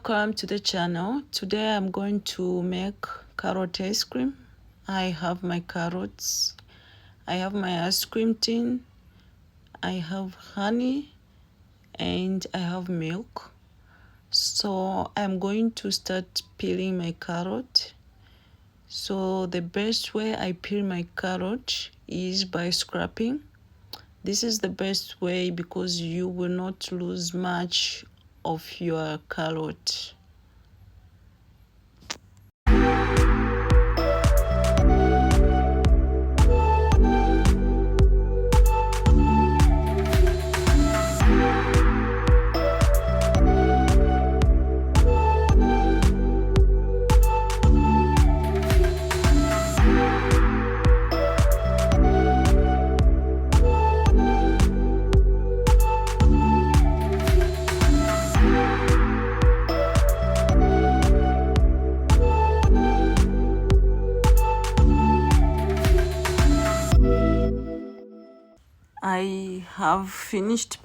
Welcome to the channel. Today I'm going to make carrot ice cream. I have my carrots, I have my ice cream tin, I have honey, and I have milk. So I'm going to start peeling my carrot. So the best way I peel my carrot is by scraping. This is the best way because you will not lose much of your carrot. I have finished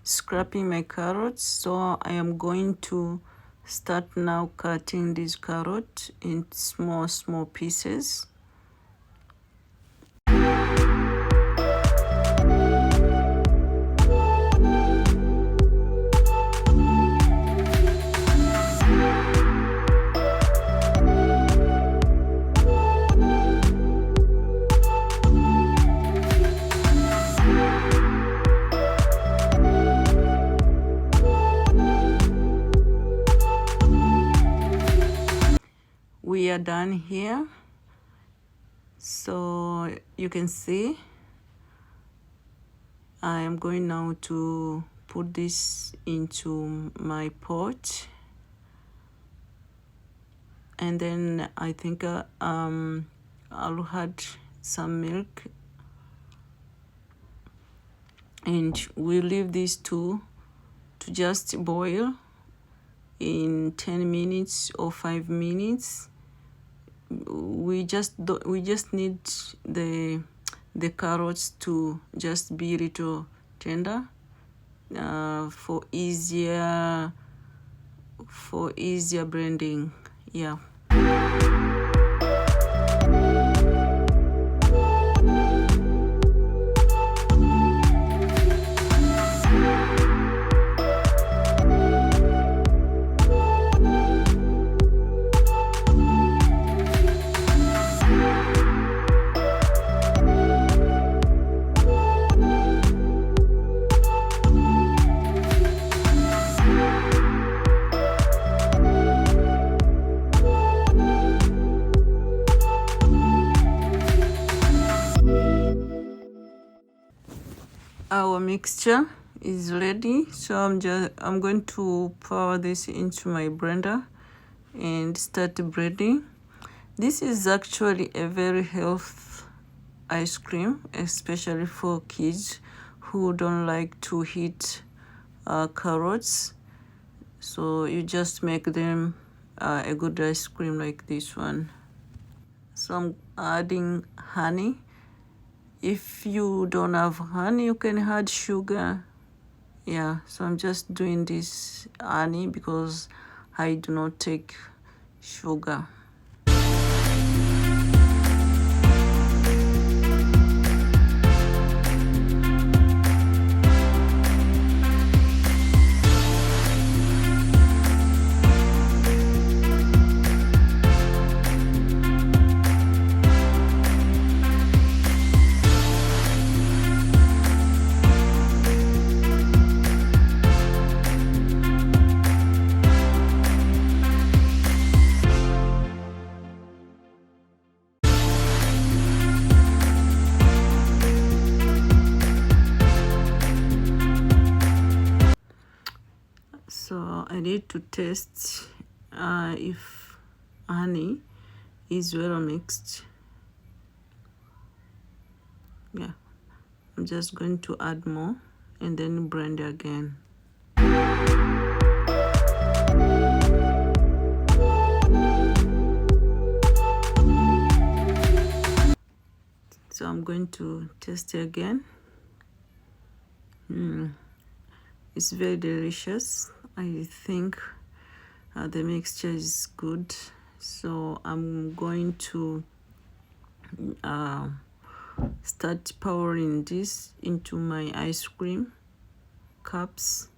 scraping my carrots, so I am going to start now cutting this carrot in small pieces. We are done here, so you can see I am going now to put this into my pot, and then I think I'll add some milk, and we leave these two to just boil in 10 minutes or 5 minutes. We just need the carrots to just be a little tender for easier blending. Yeah. Our mixture is ready, so I'm going to pour this into my blender and start blending. This is actually a very healthy ice cream, especially for kids who don't like to eat carrots. So you just make them a good ice cream like this one. So I'm adding honey. If you don't have honey, you can add sugar. Yeah, so I'm just doing this honey because I do not take sugar. So I need to test if honey is well mixed. Yeah, I'm just going to add more and then blend again. So I'm going to test it again. It's very delicious. I think the mixture is good. So I'm going to start pouring this into my ice cream cups.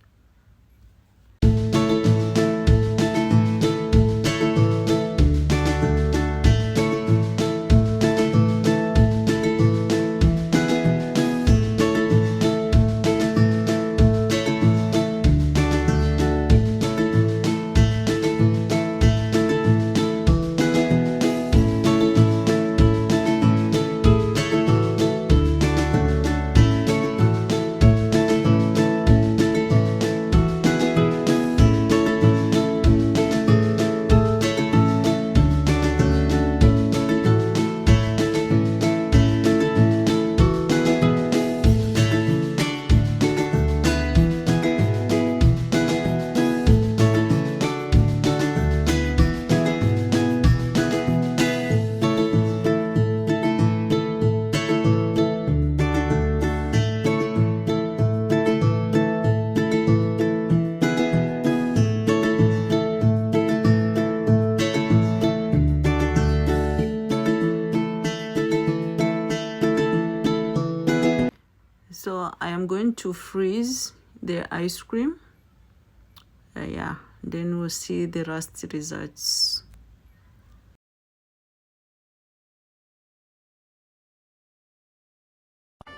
So I am going to freeze the ice cream. Yeah, then we'll see the last results.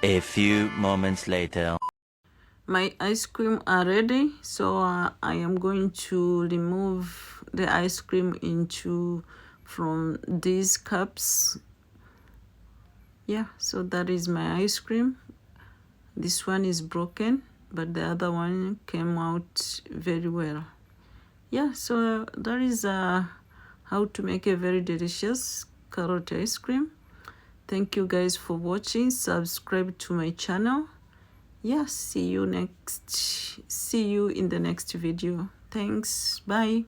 A few moments later. My ice cream are ready, so I am going to remove the ice cream from these cups. Yeah, so that is my ice cream. This one is broken, but the other one came out very well. Yeah, so that is how to make a very delicious carrot ice cream. Thank you guys for watching. Subscribe to my channel. Yeah, see you in the next video. Thanks. Bye.